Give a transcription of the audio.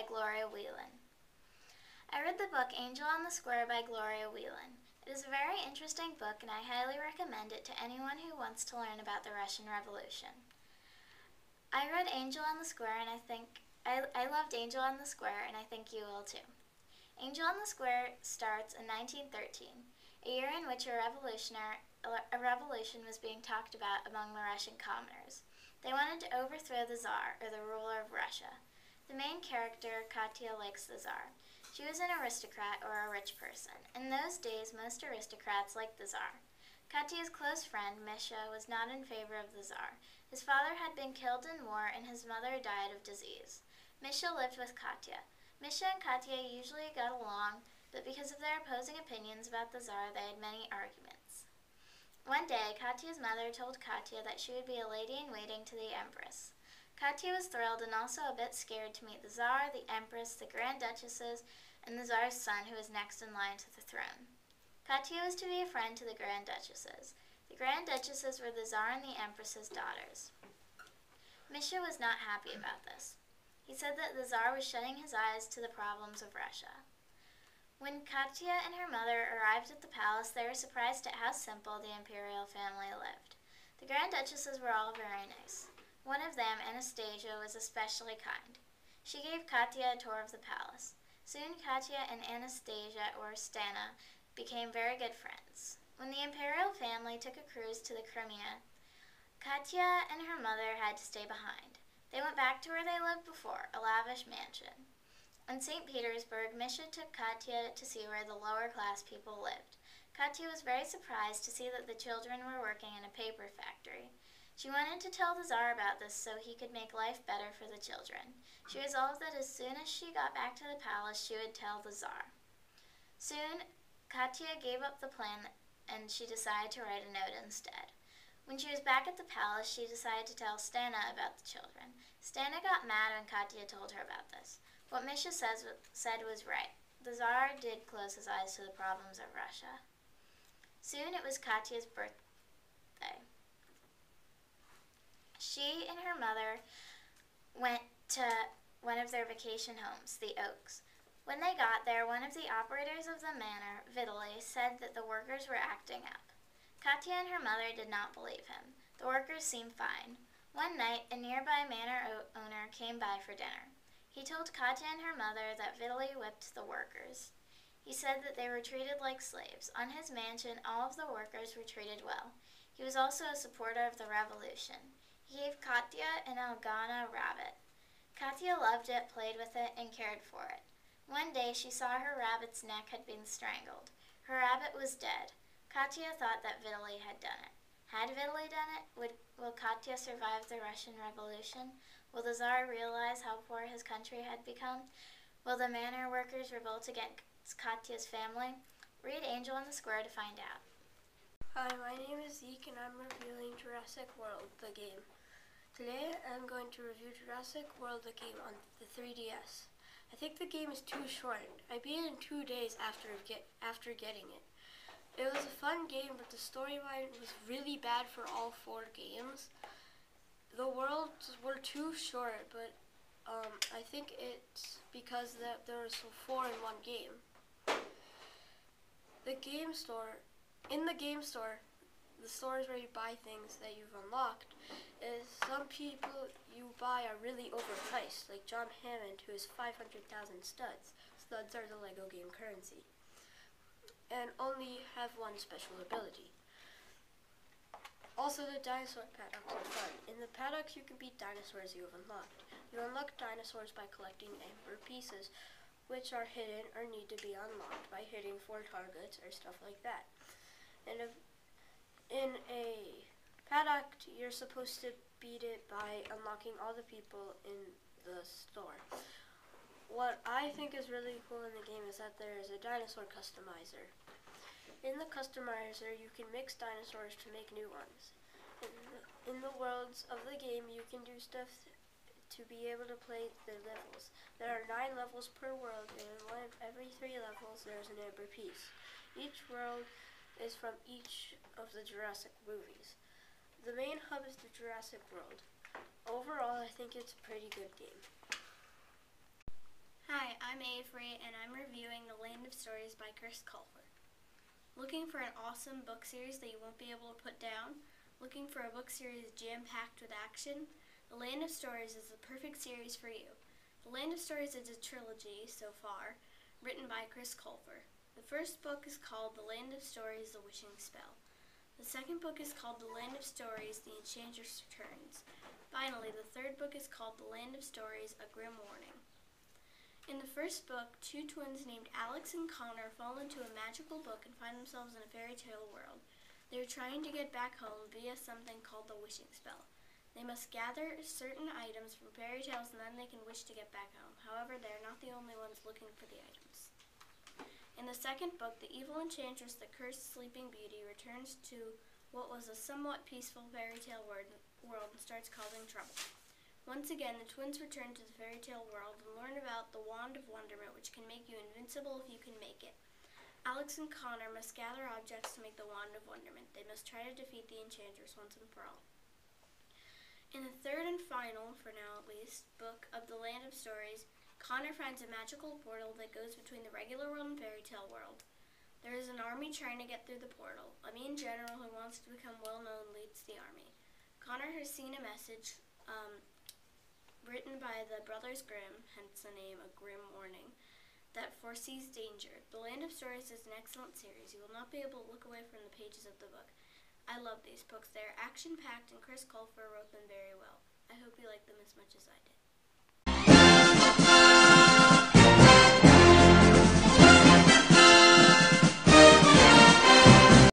by Gloria Whelan. I read the book Angel on the Square by Gloria Whelan. It is a very interesting book, and I highly recommend it to anyone who wants to learn about the Russian Revolution. I read Angel on the Square, and I loved Angel on the Square, and I think you will too. Angel on the Square starts in 1913, a year in which a revolution was being talked about among the Russian commoners. They wanted to overthrow the Tsar, or the ruler of Russia. The main character, Katya, likes the Tsar. She was an aristocrat, or a rich person. In those days, most aristocrats liked the Tsar. Katya's close friend, Misha, was not in favor of the Tsar. His father had been killed in war, and his mother died of disease. Misha lived with Katya. Misha and Katya usually got along, but because of their opposing opinions about the Tsar, they had many arguments. One day, Katya's mother told Katya that she would be a lady-in-waiting to the Empress. Katya was thrilled and also a bit scared to meet the Tsar, the Empress, the Grand Duchesses, and the Tsar's son, who was next in line to the throne. Katya was to be a friend to the Grand Duchesses. The Grand Duchesses were the Tsar and the Empress's daughters. Misha was not happy about this. He said that the Tsar was shutting his eyes to the problems of Russia. When Katya and her mother arrived at the palace, they were surprised at how simple the imperial family lived. The Grand Duchesses were all very nice. One of them, Anastasia, was especially kind. She gave Katya a tour of the palace. Soon Katya and Anastasia, or Stana, became very good friends. When the imperial family took a cruise to the Crimea, Katya and her mother had to stay behind. They went back to where they lived before, a lavish mansion. In St. Petersburg, Misha took Katya to see where the lower-class people lived. Katya was very surprised to see that the children were working in a paper factory. She wanted to tell the Tsar about this so he could make life better for the children. She resolved that as soon as she got back to the palace, she would tell the Tsar. Soon, Katya gave up the plan and she decided to write a note instead. When she was back at the palace, she decided to tell Stana about the children. Stana got mad when Katya told her about this. What Misha said was right. The Tsar did close his eyes to the problems of Russia. Soon it was Katya's birthday. She and her mother went to one of their vacation homes, the Oaks. When they got there, one of the operators of the manor, Vitaly, said that the workers were acting up. Katya and her mother did not believe him. The workers seemed fine. One night, a nearby manor owner came by for dinner. He told Katya and her mother that Vitaly whipped the workers. He said that they were treated like slaves. On his mansion, all of the workers were treated well. He was also a supporter of the revolution. He gave Katya an Algana rabbit. Katya loved it, played with it, and cared for it. One day, she saw her rabbit's neck had been strangled. Her rabbit was dead. Katya thought that Vitaly had done it. Had Vitaly done it? Will Katya survive the Russian Revolution? Will the Tsar realize how poor his country had become? Will the manor workers revolt against Katya's family? Read Angel on the Square to find out. Hi, my name is Zeke and I'm reviewing Jurassic World, the game. Today I'm going to review Jurassic World, the game on the 3DS. I think the game is too short. I beat it in 2 days after getting it. It was a fun game, but the storyline was really bad for all 4 games. The worlds were too short, but I think it's because there were 4 in one game. In the game store, the stores where you buy things that you've unlocked, is some people you buy are really overpriced, like John Hammond, who has 500,000 studs. Studs are the LEGO game currency, and only have one special ability. Also, the dinosaur paddocks are fun. In the paddocks, you can beat dinosaurs you have unlocked. You unlock dinosaurs by collecting amber pieces, which are hidden or need to be unlocked by hitting 4 targets or stuff like that. And in a paddock, you're supposed to beat it by unlocking all the people in the store. What I think is really cool in the game is that there is a dinosaur customizer. In the customizer, you can mix dinosaurs to make new ones. In the worlds of the game, you can do stuff to be able to play the levels. There are 9 levels per world, and in every 3 levels, there is an amber piece. Each world is from each of the Jurassic movies. The main hub is the Jurassic World. Overall, I think it's a pretty good game. I'm Avery, and I'm reviewing The Land of Stories by Chris Colfer. Looking for an awesome book series that you won't be able to put down? Looking for a book series jam-packed with action? The Land of Stories is the perfect series for you. The Land of Stories is a trilogy so far, written by Chris Colfer. The first book is called The Land of Stories, The Wishing Spell. The second book is called The Land of Stories, The Enchantress Returns. Finally, the third book is called The Land of Stories, A Grim Warning. In the first book, two twins named Alex and Connor fall into a magical book and find themselves in a fairy tale world. They are trying to get back home via something called the wishing spell. They must gather certain items from fairy tales and then they can wish to get back home. However, they are not the only ones looking for the items. In the second book, the evil enchantress, the cursed Sleeping Beauty, returns to what was a somewhat peaceful fairy tale world and starts causing trouble. Once again, the twins return to the fairy tale world and learn about the Wand of Wonderment, which can make you invincible if you can make it. Alex and Connor must gather objects to make the Wand of Wonderment. They must try to defeat the Enchantress once and for all. In the third and final, for now at least, book of The Land of Stories, Connor finds a magical portal that goes between the regular world and fairy tale world. There is an army trying to get through the portal. A mean general who wants to become well-known leads the army. Connor has seen a message written by the Brothers Grimm, hence the name A Grim Warning, that foresees danger. The Land of Stories is an excellent series. You will not be able to look away from the pages of the book. I love these books. They are action-packed and Chris Colfer wrote them very well. I hope you like them as much as I did.